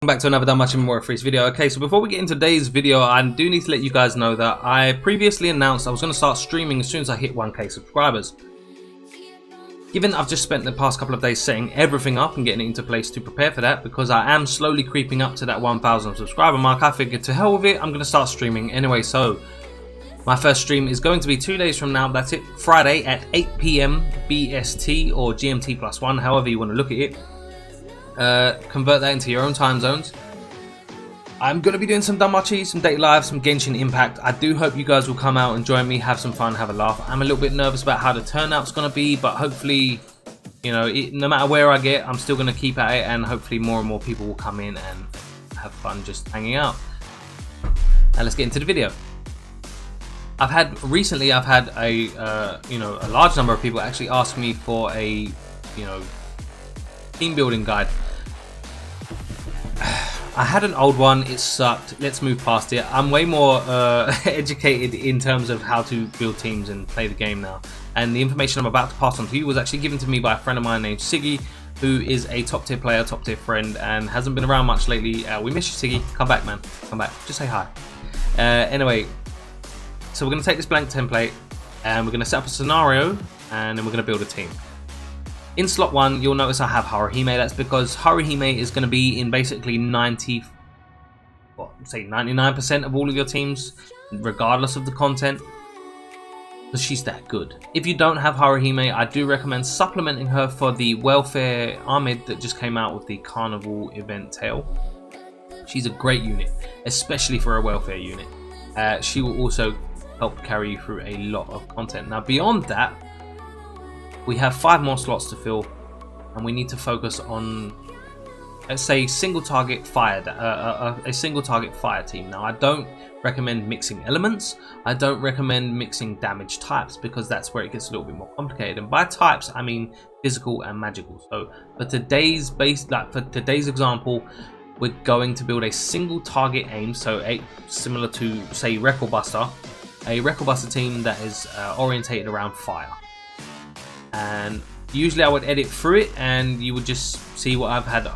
Welcome back to another Danmachi Memoria Freese video. Okay, so before we get into today's video, I do need to let you guys know that I previously announced I was going to start streaming as soon as I hit 1k subscribers. Given I've just spent the past couple of days setting everything up and getting it into place to prepare for that, because I am slowly creeping up to that 1000 subscriber mark, I figured to hell with it, I'm going to start streaming anyway. So my first stream is going to be 2 days from now. That's it, Friday at 8 PM BST or GMT +1, however you want to look at it. Convert that into your own time zones. I'm going to be doing some Danmachi, some Date Live, some Genshin Impact. I do hope you guys will come out and join me, have some fun, have a laugh. I'm a little bit nervous about how the turnout's going to be, but hopefully, you know, no matter where I get, I'm still going to keep at it, and hopefully more and more people will come in and have fun just hanging out. Now let's get into the video. Recently I've had a a large number of people actually ask me for a team building guide. I had an old one, it sucked, let's move past it. I'm way more educated in terms of how to build teams and play the game now. And the information I'm about to pass on to you was actually given to me by a friend of mine named Siggy, who is a top tier player, top tier friend, and hasn't been around much lately. We miss you, Siggy. Come back, man. Come back. Just say hi. Anyway, so we're going to take this blank template and we're going to set up a scenario and then we're going to build a team. In slot 1, you'll notice I have Haruhime. That's because Haruhime is going to be in basically 99% of all of your teams, regardless of the content, because she's that good. If you don't have Haruhime, I do recommend supplementing her for the welfare Ahmed that just came out with the carnival event tail. She's a great unit, especially for a welfare unit. She will also help carry you through a lot of content. Now beyond that, we have 5 more slots to fill, and we need to focus on, let's say, single target fire, a single target fire team. Now I don't recommend mixing elements. I don't recommend mixing damage types, because that's where it gets a little bit more complicated. And by types, I mean physical and magical. So for today's example, we're going to build a single target aim, so similar to, say, Record Buster, a Record Buster team that is orientated around fire. And usually I would edit through it and you would just see what I add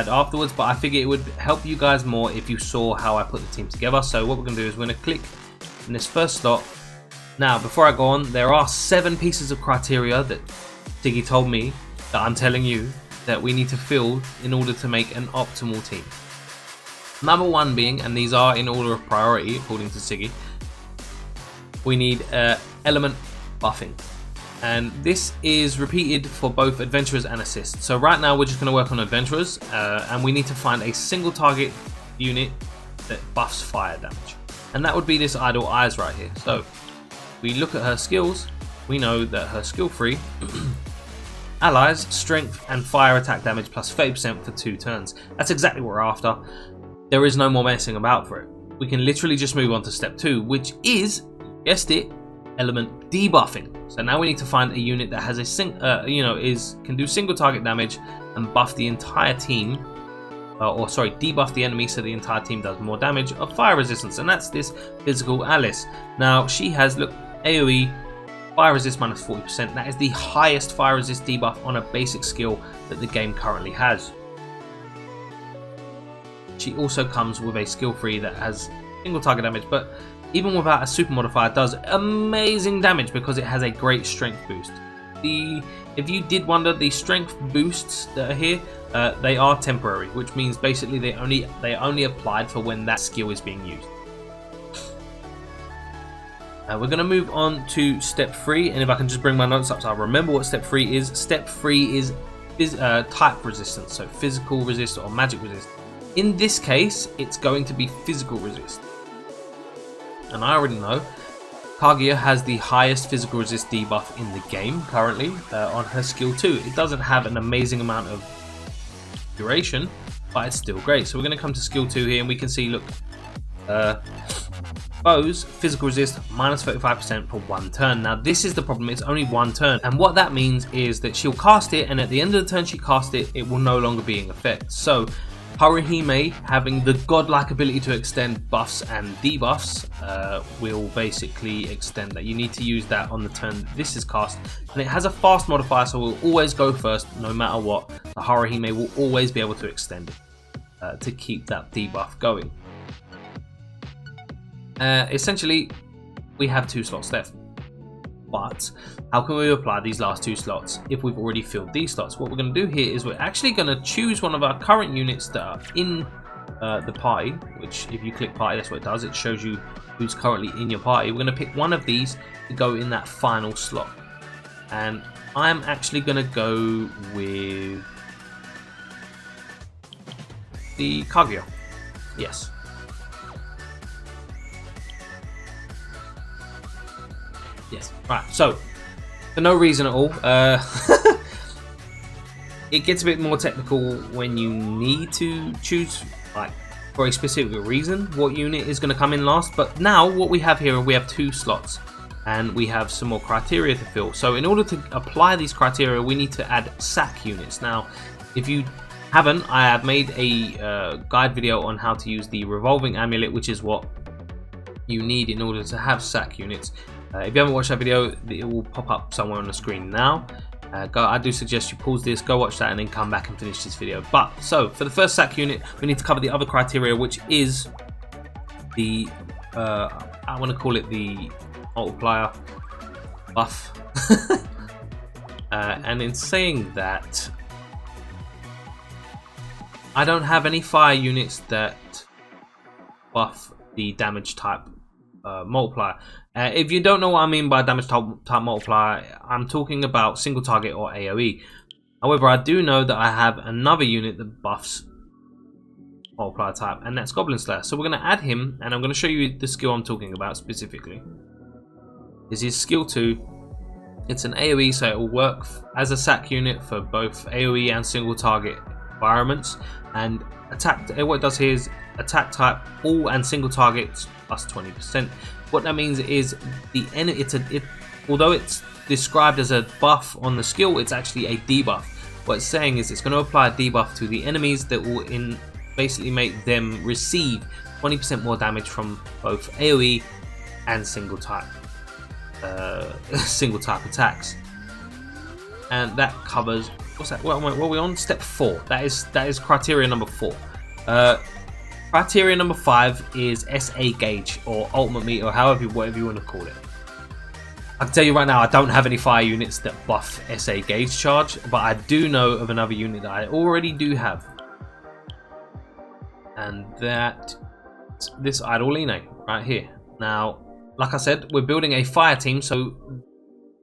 afterwards, but I figure it would help you guys more if you saw how I put the team together. So what we're going to do is we're going to click in this first slot. Now before I go on, there are 7 pieces of criteria that Siggy told me that I'm telling you that we need to fill in order to make an optimal team. Number 1 being, and these are in order of priority according to Siggy, we need element buffing. And this is repeated for both adventurers and assists. So right now we're just going to work on adventurers, and we need to find a single target unit that buffs fire damage. And that would be this Idle Eyes right here. So we look at her skills, we know that her skill 3 allies, strength and fire attack damage plus 30% for 2 turns. That's exactly what we're after. There is no more messing about for it. We can literally just move on to step 2, which is, guessed it, element debuffing. So now we need to find a unit that has a can do single target damage and buff the entire team, debuff the enemy so the entire team does more damage of fire resistance, and that's this physical Alice. Now she has, look, AoE fire resist minus 40%. That is the highest fire resist debuff on a basic skill that the game currently has. She also comes with a skill 3 that has single target damage, but even without a super modifier, it does amazing damage because it has a great strength boost. If you did wonder, the strength boosts that are here, they are temporary, which means basically they only applied for when that skill is being used. We're going to move on to step 3, and if I can just bring my notes up so I remember what step 3 is. Step 3 is type resistance, so physical resist or magic resist. In this case, it's going to be physical resist. And I already know Kaguya has the highest physical resist debuff in the game currently on her skill 2. It doesn't have an amazing amount of duration, but it's still great. So we're going to come to skill 2 here, and we can see, look, Bows physical resist minus 35% for 1 turn. Now this is the problem, it's only 1 turn, and what that means is that she'll cast it, and at the end of the turn she cast it, it will no longer be in effect. So Haruhime, having the godlike ability to extend buffs and debuffs, will basically extend that. You need to use that on the turn this is cast, and it has a fast modifier, so we'll always go first no matter what. The Haruhime will always be able to extend it. to keep that debuff going. Essentially, we have 2 slots left. But how can we apply these last 2 slots if we've already filled these slots? What we're going to do here is we're actually going to choose one of our current units that are in the party, which if you click party, that's what it does. It shows you who's currently in your party. We're going to pick one of these to go in that final slot. And I'm actually going to go with the Kaguya. Yes. Yes. Right. So, for no reason at all, it gets a bit more technical when you need to choose, like, for a specific reason, what unit is going to come in last. But now, what we have here, we have 2 slots, and we have some more criteria to fill. So, in order to apply these criteria, we need to add sack units. Now, if you haven't, I have made a guide video on how to use the revolving amulet, which is what you need in order to have sack units. If you haven't watched that video, it will pop up somewhere on the screen now. I do suggest you pause this, go watch that, and then come back and finish this video. But so for the first sack unit, we need to cover the other criteria, which is the I want to call it the multiplier buff. And in saying that, I don't have any fire units that buff the damage type multiplier. If you don't know what I mean by damage type multiplier, I'm talking about single target or AoE. However, I do know that I have another unit that buffs multiplier type, and that's Goblin Slayer. So we're going to add him, and I'm going to show you the skill I'm talking about specifically. This is skill 2. It's an AoE, so it will work as a sack unit for both AoE and single target environments. And attack, what it does here is attack type all and single targets plus 20%. What that means is the enemy, although it's described as a buff on the skill, it's actually a debuff. What it's saying is it's going to apply a debuff to the enemies that will basically make them receive 20% more damage from both AoE and single type attacks. And that covers, what's that? What are we on? Step 4. That is criteria number 4. Criteria number 5 is SA gauge or ultimate meter, or whatever you want to call it. I can tell you right now, I don't have any fire units that buff SA gauge charge, but I do know of another unit that I already do have, and this Idoline right here. Now, like I said, we're building a fire team, so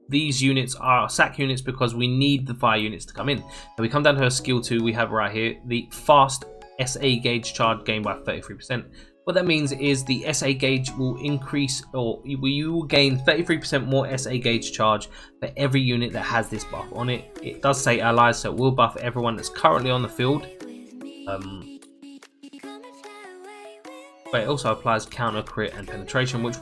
these units are sack units because we need the fire units to come in. And we come down to a skill 2 we have right here, the fast SA gauge charge gained by 33%. What that means is the SA gauge will increase, or you will gain 33% more SA gauge charge for every unit that has this buff on it. It does say allies, so it will buff everyone that's currently on the field. But it also applies counter, crit, and penetration, which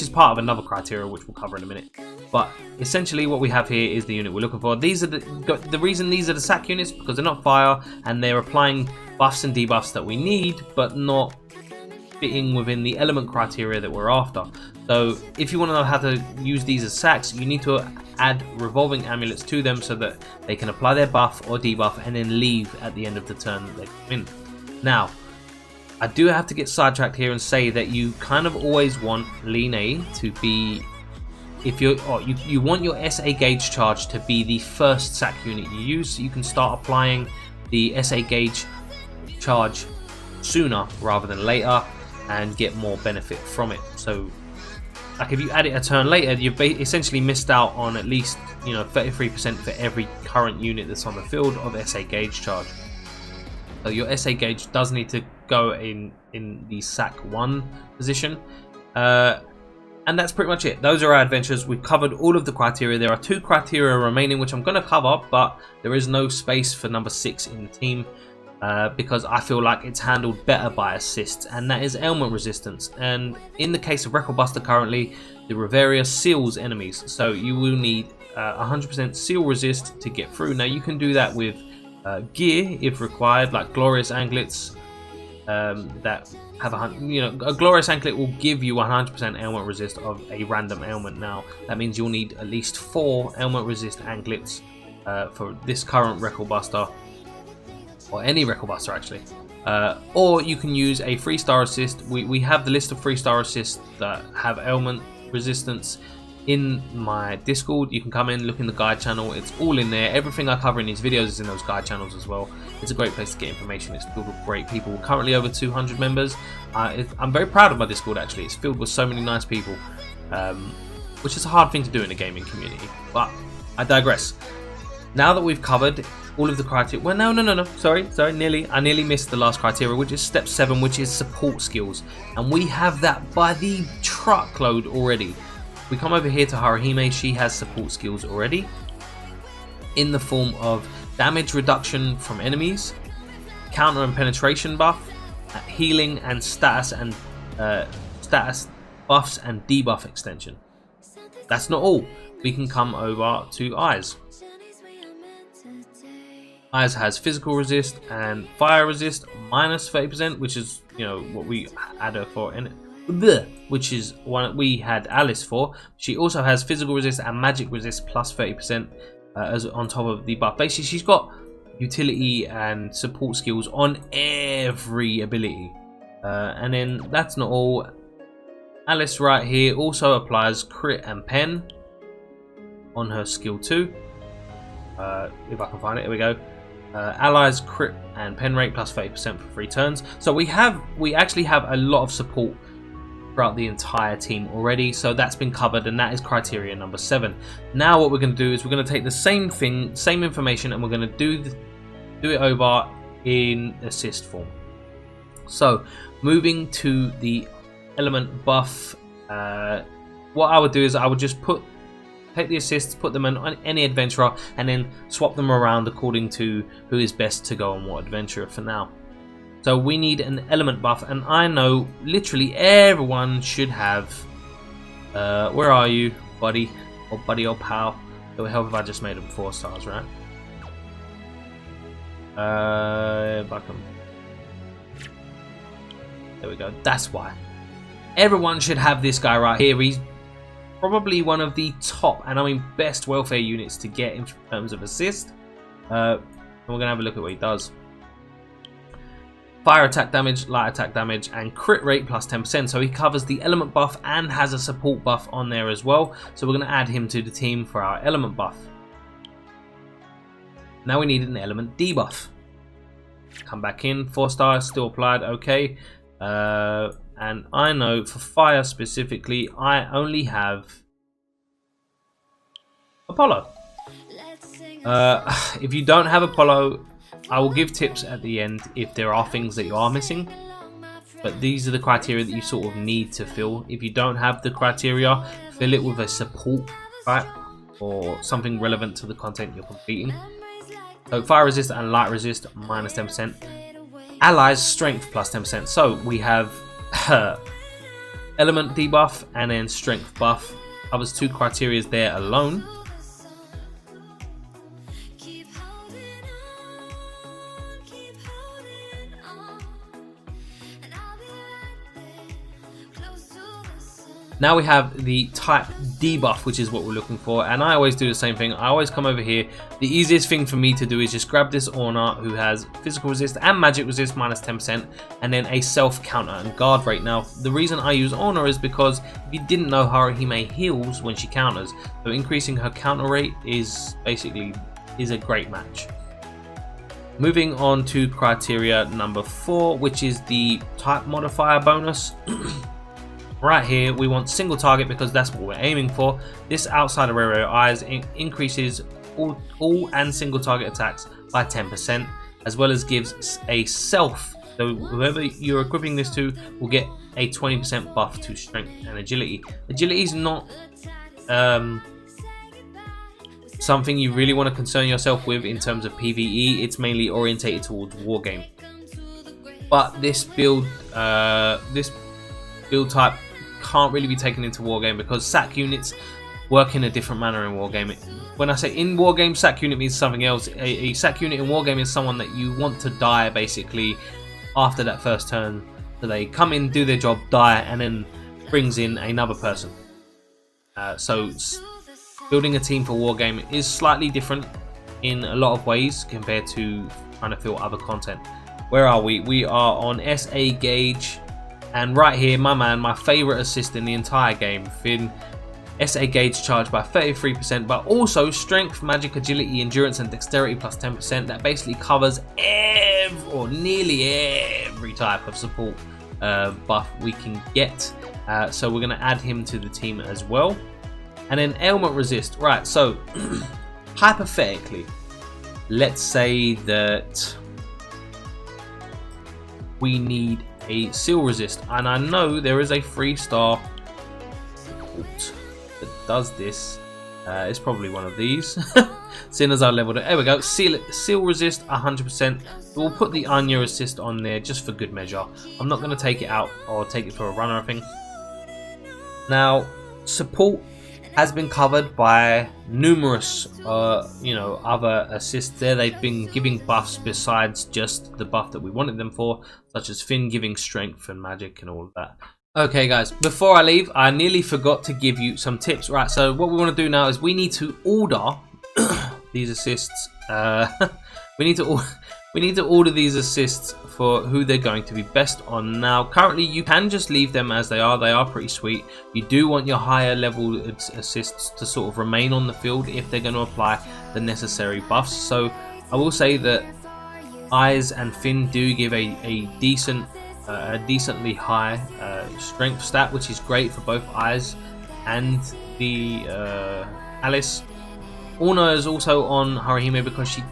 is part of another criteria which we'll cover in a minute. But essentially, what we have here is the unit we're looking for. These are the reason these are the sack units, because they're not fire and they're applying buffs and debuffs that we need, but not fitting within the element criteria that we're after. So if you want to know how to use these as sacks, you need to add revolving amulets to them so that they can apply their buff or debuff and then leave at the end of the turn that they come in. Now, I do have to get sidetracked here and say that you kind of always want Line to be, if you want your SA gauge charge to be the first sack unit you use, so you can start applying the SA gauge charge sooner rather than later and get more benefit from it. So, like, if you add it a turn later, you've essentially missed out on at least 33% for every current unit that's on the field of SA gauge charge. So your SA gauge does need to go in the sack 1 position. And that's pretty much it. Those are our adventures. We've covered all of the criteria. There are 2 criteria remaining, which I'm going to cover, but there is no space for number 6 in the team because I feel like it's handled better by assists, and that is ailment resistance. And in the case of Record Buster currently, the Reveria seals enemies, so you will need 100% seal resist to get through. Now you can do that with gear if required, like glorious anklets that have a glorious anklet will give you 100% ailment resist of a random ailment. Now that means you'll need at least 4 ailment resist anklets for this current Record Buster, or any Record Buster actually. or you can use a 3-star assist. We have the list of 3-star assists that have ailment resistance in my Discord. You can come in, look in the guide channel, it's all in there. Everything I cover in these videos is in those guide channels as well. It's a great place to get information. It's filled with great people. We're currently over 200 members. I'm very proud of my Discord actually. It's filled with so many nice people, which is a hard thing to do in a gaming community, but I digress. Now that we've covered all of the criteria, well, no, sorry, I nearly missed the last criteria, which is step 7, which is support skills, and we have that by the truckload already. We come over here to Haruhime. She has support skills already in the form of damage reduction from enemies, counter and penetration buff, healing, and status buffs and debuff extension. That's not all. We can come over to Eyes. Eyes has physical resist and fire resist minus 30%, which is, you know, what we had her for in it, which is one we had Alice for. She also has physical resist and magic resist plus 30% as on top of the buff. Basically, she's got utility and support skills on every ability. And then that's not all. Alice right here also applies crit and pen on her skill 2. If I can find it, here we go. Allies crit and pen rate plus 30% for 3 turns. So we actually have a lot of support throughout the entire team already, so that's been covered, and that is criteria number 7. Now what we're going to do is we're going to take the same thing, same information, and we're going to do it over in assist form. So moving to the element buff, what I would do is I would just take the assists, put them on any adventurer, and then swap them around according to who is best to go on what adventure for now. So we need an element buff, and I know literally everyone should have. Where are you, buddy? Or buddy or pal? It would help if I just made them 4 stars, right? There we go. That's why. Everyone should have this guy right here. He's probably one of the top, and I mean best welfare units to get in terms of assist. And we're gonna have a look at what he does. Fire attack damage, light attack damage, and crit rate plus 10%. So he covers the element buff and has a support buff on there as well. So we're gonna add him to the team for our element buff. Now we need an element debuff. Come back in, 4 stars, still applied, okay. And I know for fire specifically, I only have Apollo. If you don't have Apollo, I will give tips at the end if there are things that you are missing. But these are the criteria that you sort of need to fill. If you don't have the criteria, fill it with a support, right? Or something relevant to the content you're completing. So fire resist and light resist minus 10%. Allies strength plus 10%. So we have element debuff and then strength buff. Covers 2 criteria there alone. Now we have the type debuff, which is what we're looking for, and I always do the same thing. I always come over here. The easiest thing for me to do is just grab this Orna who has physical resist and magic resist minus 10%, and then a self counter and guard rate. Now the reason I use Orna is because if you didn't know, Haruhime heals when she counters, so increasing her counter rate is a great match. Moving on to criteria number 4, which is the type modifier bonus. Right here, we want single target because that's what we're aiming for. This outside of area eyes increases all and single target attacks by 10%, as well as gives a self. So whoever you're equipping this to will get a 20% buff to strength and agility. Agility is not something you really want to concern yourself with in terms of PvE. It's mainly orientated towards wargame. But this build type can't really be taken into wargame because sack units work in a different manner in wargame. When I say in wargame, sack unit means something else. A sack unit in wargame is someone that you want to die basically after that first turn. So they come in, do their job, die, and then brings in another person. So building a team for wargame is slightly different in a lot of ways compared to trying to fill other content. Where are we? We are on SA Gauge, and right here, my man, my favorite assist in the entire game, Finn. SA Gauge charged by 33%, but also strength, magic, agility, endurance, and dexterity plus 10%. That basically covers nearly every type of support buff we can get. So we're going to add him to the team as well. And then ailment resist. Right, so hypothetically, let's say that we need a seal resist, and I know there is a 3-star support that does this. It's probably one of these. Seeing as I leveled it, there we go. Seal resist 100%. We'll put the Anya assist on there just for good measure. I'm not going to take it out or take it for a run or anything. Now, support has been covered by numerous, other assists there. They've been giving buffs besides just the buff that we wanted them for, such as Finn giving strength and magic and all of that. Okay guys, before I leave, I nearly forgot to give you some tips. Right, so what we want to do now is we need to order these assists. We need to order these assists for who they're going to be best on. Now, currently you can just leave them as they are. They are pretty sweet. You do want your higher level assists to sort of remain on the field if they're going to apply the necessary buffs. So I will say that Eyes and Finn do give a decently high strength stat, which is great for both Eyes and the Alice. Orna is also on Haruhime because she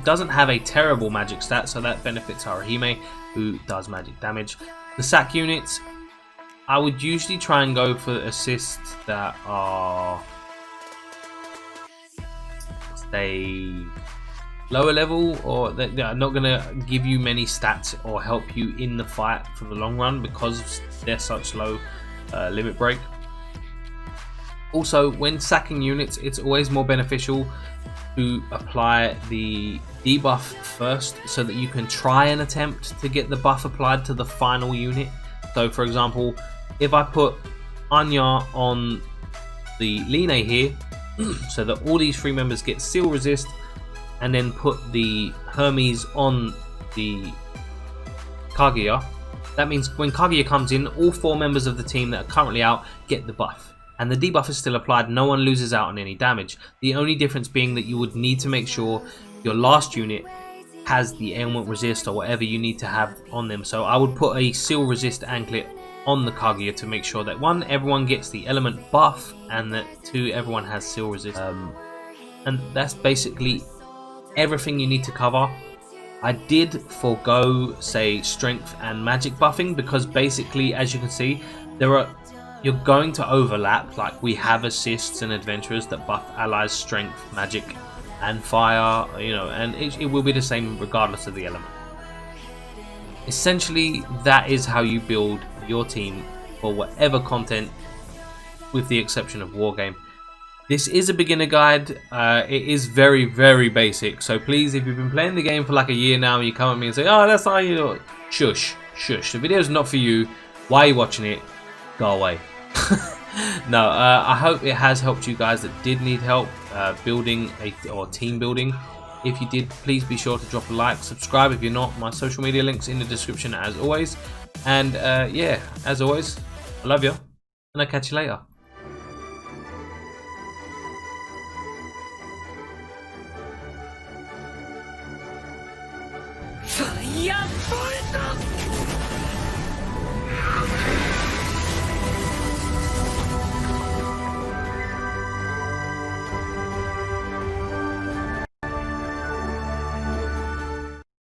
doesn't have a terrible magic stat, so that benefits Haruhime, who does magic damage. The sack units, I would usually try and go for assists that are, say, lower level, or that are not going to give you many stats or help you in the fight for the long run because they're such low limit break. Also, when sacking units, it's always more beneficial to apply the debuff first so that you can try and attempt to get the buff applied to the final unit. So for example, if I put Anya on the Line here so that all these 3 members get seal resist, and then put the Hermes on the Kaguya, that means when Kaguya comes in, all 4 members of the team that are currently out get the buff. And the debuff is still applied, no one loses out on any damage. The only difference being that you would need to make sure your last unit has the ailment resist or whatever you need to have on them. So I would put a seal resist anklet on the Kaguya to make sure that 1, everyone gets the element buff, and that 2, everyone has seal resist. And that's basically everything you need to cover. I did forego, say, strength and magic buffing because basically, as you can see, you're going to overlap. Like, we have assists and adventurers that buff allies strength, magic, and fire, and it will be the same regardless of the element. Essentially, that is how you build your team for whatever content, with the exception of Wargame. This is a beginner guide. It is very, very basic. So please, if you've been playing the game for like a year now, and you come at me and say, "Oh, that's how you do it," shush. The video's not for you. Why are you watching it? Go away. No, I hope it has helped you guys that did need help building or team building. If you did, please be sure to drop a like, subscribe if you're not. My social media links in the description as always. And yeah, as always, I love you, and I'll catch you later.